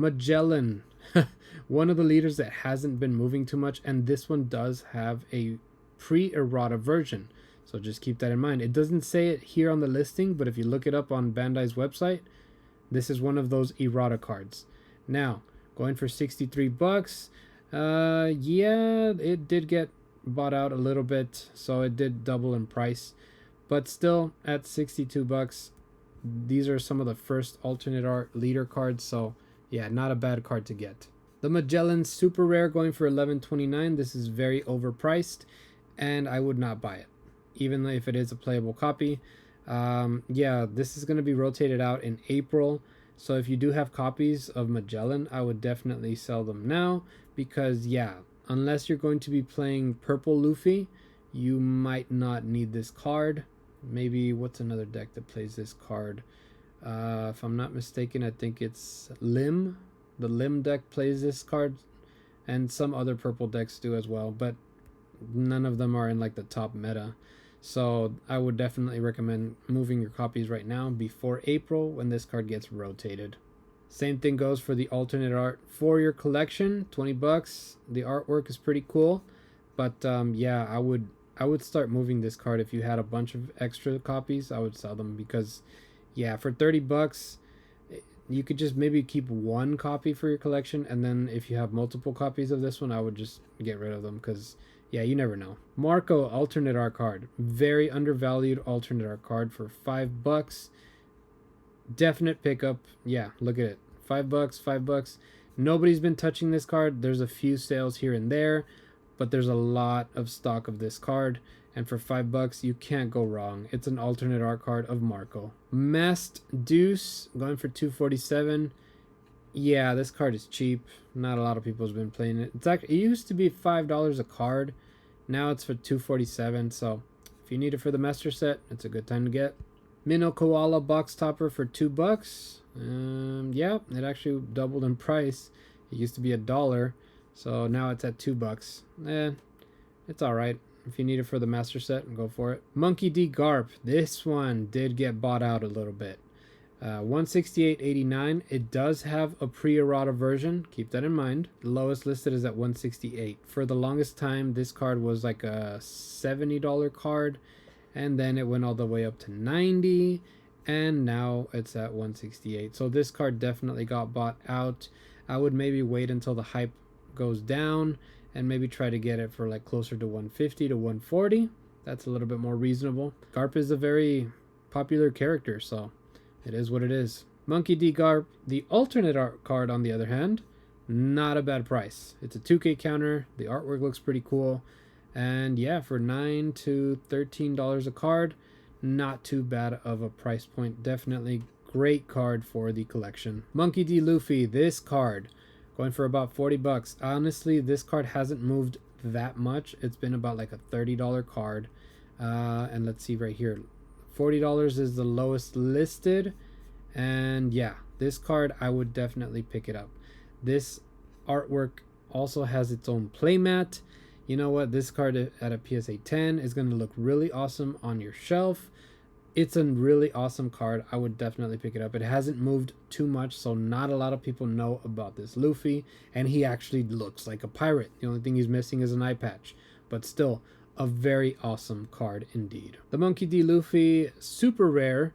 Magellan, one of the leaders that hasn't been moving too much, and this one does have a pre-errata version. So just keep that in mind. It doesn't say it here on the listing, but if you look it up on Bandai's website, this is one of those errata cards. Now, going for 63 bucks. Yeah, it did get bought out a little bit, so it did double in price. But still, at 62 bucks, these are some of the first alternate art leader cards, so yeah, not a bad card to get. The Magellan Super Rare going for $11.29. This is very overpriced, and I would not buy it, even if it is a playable copy. Yeah, this is going to be rotated out in April. So if you do have copies of Magellan, I would definitely sell them now, because yeah, unless you're going to be playing purple Luffy, you might not need this card. Maybe what's another deck that plays this card? If I'm not mistaken, I think it's Lim. The Lim deck plays this card, and some other purple decks do as well, but none of them are in like the top meta. So I would definitely recommend moving your copies right now before April when this card gets rotated. Same thing goes for the alternate art for your collection, 20 bucks. The artwork is pretty cool, but yeah, I would start moving this card. If you had a bunch of extra copies, I would sell them, because yeah, for 30 bucks you could just maybe keep one copy for your collection, and then if you have multiple copies of this one, I would just get rid of them, because yeah, you never know. Marco alternate art card, very undervalued alternate art card for 5 bucks. Definite pickup. Yeah, look at it, 5 bucks, 5 bucks. Nobody's been touching this card. There's a few sales here and there, but there's a lot of stock of this card, and for 5 bucks you can't go wrong. It's an alternate art card of Marco. Masked Deuce going for $247. Yeah, this card is cheap. Not a lot of people have been playing it. It used to be $5 a card. Now it's for $247. So if you need it for the master set, it's a good time to get. Minokoala box topper for 2 bucks. Yeah, it actually doubled in price. It used to be $1, so now it's at 2 bucks. It's all right. If you need it for the master set, go for it. Monkey D Garp. This one did get bought out a little bit. 168.89. It does have a pre-errata version. Keep that in mind. The lowest listed is at 168. For the longest time, this card was like a $70 card, and then it went all the way up to 90, and now it's at 168. So this card definitely got bought out. I would maybe wait until the hype goes down and maybe try to get it for like closer to 150 to 140. That's a little bit more reasonable. Garp is a very popular character, so it is what it is. Monkey D Garp, the alternate art card, on the other hand, not a bad price. It's a 2K counter. The artwork looks pretty cool. And yeah, for $9 to $13 a card, not too bad of a price point. Definitely great card for the collection. Monkey D Luffy, this card going for about 40 bucks. Honestly, this card hasn't moved that much. It's been about like a $30 card. And let's see right here. $40 is the lowest listed, and yeah, this card I would definitely pick it up. This artwork also has its own playmat. You know what, this card at a PSA 10 is going to look really awesome on your shelf. It's a really awesome card. I would definitely pick it up. It hasn't moved too much, so not a lot of people know about this Luffy, and he actually looks like a pirate. The only thing he's missing is an eye patch, but still a very awesome card indeed. The Monkey D Luffy super rare.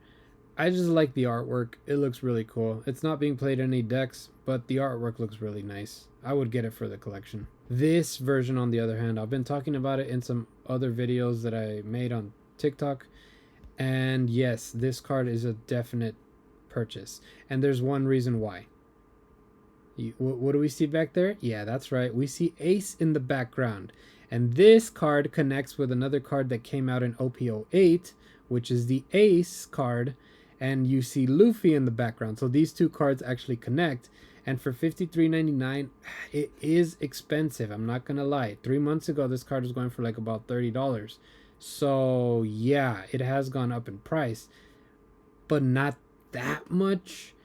I just like the artwork. It looks really cool. It's not being played in any decks, but the artwork looks really nice. I would get it for the collection. This version, on the other hand, I've been talking about it in some other videos that I made on TikTok, and yes, this card is a definite purchase, and there's one reason why. What do we see back there? Yeah, that's right. We see Ace in the background. And this card connects with another card that came out in OP08, which is the Ace card. And you see Luffy in the background. So these two cards actually connect. And for $53.99, it is expensive. I'm not going to lie. 3 months ago, this card was going for like about $30. So yeah, it has gone up in price, but not that much.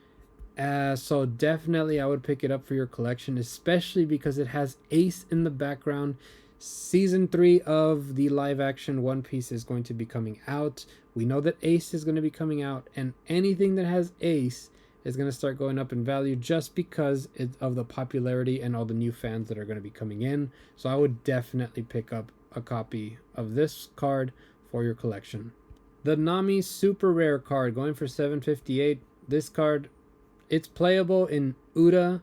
So definitely I would pick it up for your collection, especially because it has Ace in the background. Season 3 of the live action One Piece is going to be coming out. We know that Ace is going to be coming out, and anything that has Ace is going to start going up in value just because of the popularity and all the new fans that are going to be coming in. So I would definitely pick up a copy of this card for your collection. The Nami super rare card going for $7.58. This card, it's playable in Uda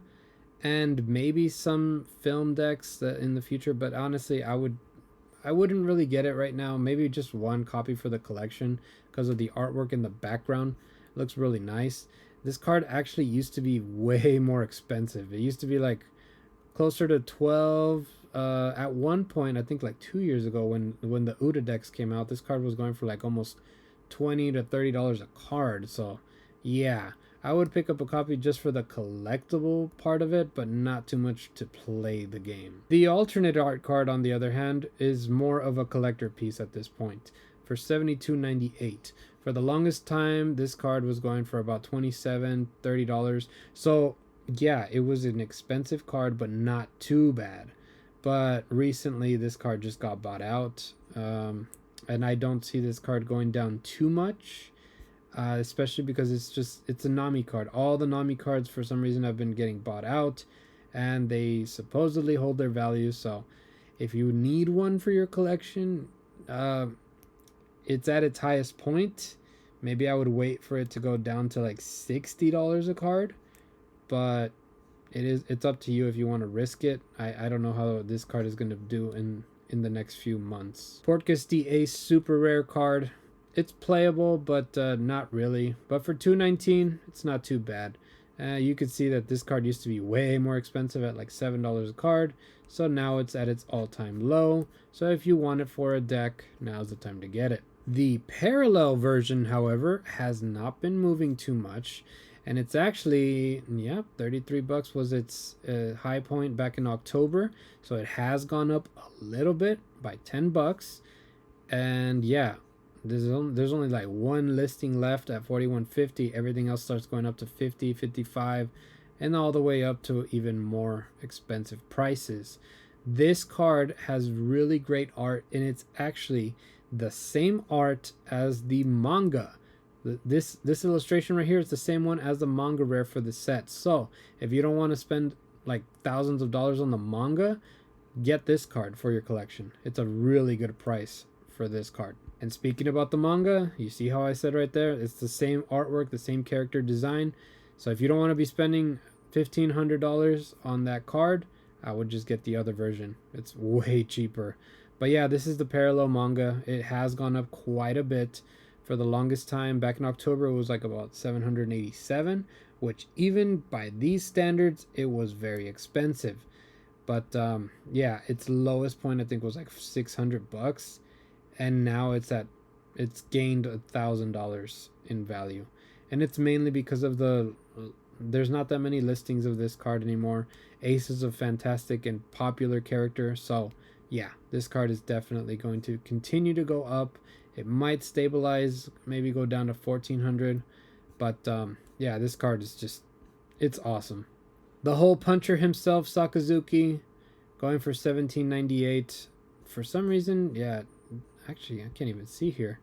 and maybe some film decks in the future, but honestly I wouldn't really get it right now. Maybe just one copy for the collection because of the artwork in the background. It looks really nice. This card actually used to be way more expensive. It used to be like closer to 12 at one point. I think like 2 years ago when the Uda decks came out, this card was going for like almost $20 to $30 a card. So yeah, I would pick up a copy just for the collectible part of it, but not too much to play the game. The alternate art card, on the other hand, is more of a collector piece at this point for $72.98. For the longest time, this card was going for about $27, $30. So yeah, it was an expensive card, but not too bad. But recently, this card just got bought out, and I don't see this card going down too much. Especially because it's a Nami card. All the Nami cards for some reason have been getting bought out, and they supposedly hold their value. So if you need one for your collection, it's at its highest point. Maybe I would wait for it to go down to like $60 a card, but it's up to you if you want to risk it. I don't know how this card is going to do in the next few months. Portgas D Ace super rare card. It's playable, but not really. But for $2.19, it's not too bad. You could see that this card used to be way more expensive at like $7 a card. So now it's at its all-time low. So if you want it for a deck, now's the time to get it. The parallel version, however, has not been moving too much. And it's actually, yeah, $33 was its high point back in October. So it has gone up a little bit by $10. And yeah, there's only like one listing left at $41.50. Everything else starts going up to $50, $55, and all the way up to even more expensive prices. This card has really great art, and it's actually the same art as the manga. This illustration right here is the same one as the manga rare for the set. So if you don't want to spend like thousands of dollars on the manga, get this card for your collection. It's a really good price for this card. And speaking about the manga, you see how I said right there, it's the same artwork, the same character design. So if you don't want to be spending $1,500 on that card, I would just get the other version. It's way cheaper. But yeah, this is the parallel manga. It has gone up quite a bit. For the longest time, back in October, it was like about $787, which even by these standards, it was very expensive. But yeah, its lowest point I think was like $600. And now it's gained $1,000 in value, and it's mainly because of there's not that many listings of this card anymore. Ace is a fantastic and popular character, so yeah, this card is definitely going to continue to go up. It might stabilize, maybe go down to 1,400, but yeah, this card is it's awesome. The Hole Puncher himself, Sakazuki, going for $17.98. For some reason, yeah. Actually, I can't even see here.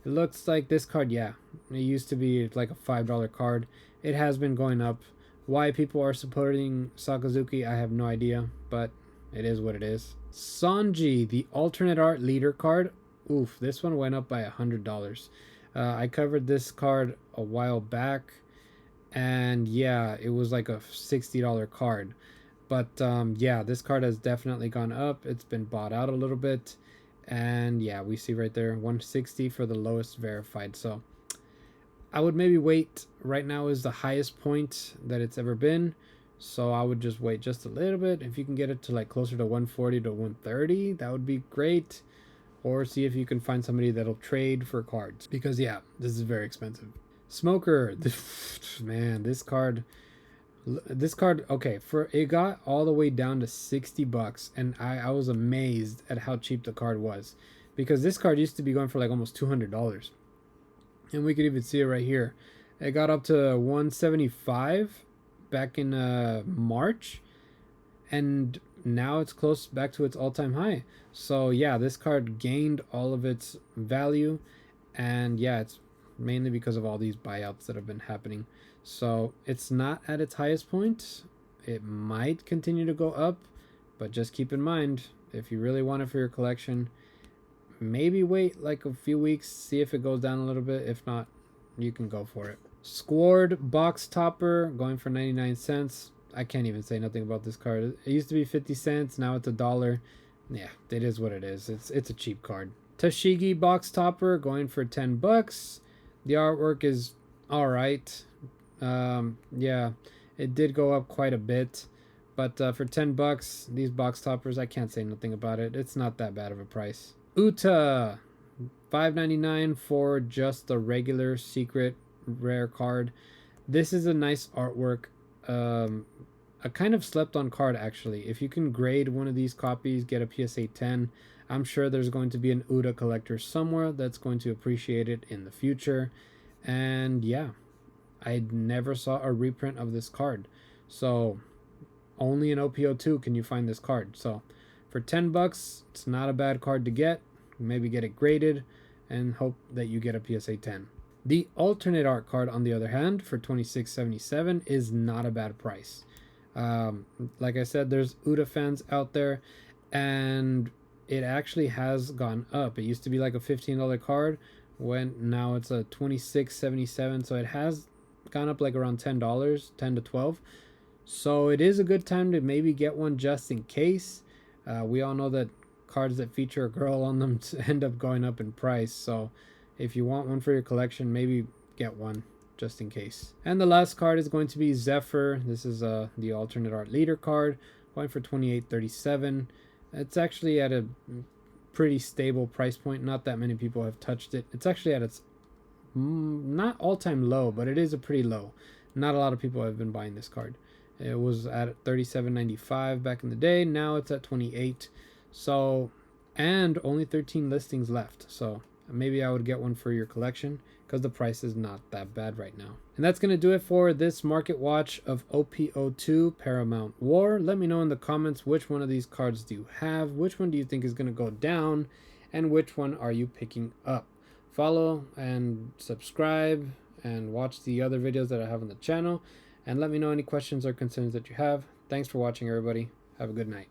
It looks like this card, yeah, it used to be like a $5 card. It has been going up. Why people are supporting Sakazuki, I have no idea, but it is what it is. Sanji, the alternate art leader card. Oof, this one went up by $100. I covered this card a while back, and yeah, it was like a $60 card. But yeah, this card has definitely gone up. It's been bought out a little bit. And yeah, we see right there 160 for the lowest verified. So I would maybe wait. Right now is the highest point that it's ever been, so I would just wait just a little bit. If you can get it to like closer to 140 to 130, that would be great. Or see if you can find somebody that'll trade for cards, because yeah, this is very expensive. Smoker, man, this card, okay, it got all the way down to $60, and I was amazed at how cheap the card was, because this card used to be going for like almost $200, and we could even see it right here. It got up to 175 back in March, and now it's close back to its all-time high. So yeah, this card gained all of its value, and yeah, it's mainly because of all these buyouts that have been happening. So it's not at its highest point. It might continue to go up, but just keep in mind, if you really want it for your collection, maybe wait like a few weeks, see if it goes down a little bit. If not, you can go for it. Scored box topper going for 99 cents. I can't even say nothing about this card. It used to be 50 cents, now it's $1. Yeah, it is what it is. It's a cheap card. Tashigi box topper going for 10 bucks. The artwork is all right. Yeah, it did go up quite a bit, but for 10 bucks, these box toppers, I can't say nothing about it. It's not that bad of a price. Uta, $5.99 for just the regular secret rare card. This is a nice artwork. A kind of slept on card, actually. If you can grade one of these copies, get a PSA 10, I'm sure there's going to be an Uta collector somewhere that's going to appreciate it in the future. And yeah, I never saw a reprint of this card, so only in OP02 can you find this card. So for 10 bucks, it's not a bad card to get. Maybe get it graded and hope that you get a PSA 10. The alternate art card, on the other hand, for $26.77 is not a bad price. Like I said, there's Uta fans out there, and it actually has gone up. It used to be like a $15 card, when now it's a $26.77, so it has gone up like around $10, 10 to 12. So it is a good time to maybe get one just in case. We all know that cards that feature a girl on them end up going up in price, so if you want one for your collection, maybe get one just in case. And the last card is going to be Zephyr. This is the alternate art leader card, going for $28.37. It's actually at a pretty stable price point. Not that many people have touched it. It's actually at its not all-time low, but it is a pretty low. Not a lot of people have been buying this card. It was at $37.95 back in the day. Now it's at $28. So, and only 13 listings left. So maybe I would get one for your collection, because the price is not that bad right now. And that's going to do it for this market watch of OP02 Paramount War. Let me know in the comments which one of these cards do you have, which one do you think is going to go down, and which one are you picking up. Follow and subscribe and watch the other videos that I have on the channel, and let me know any questions or concerns that you have. Thanks for watching, everybody. Have a good night.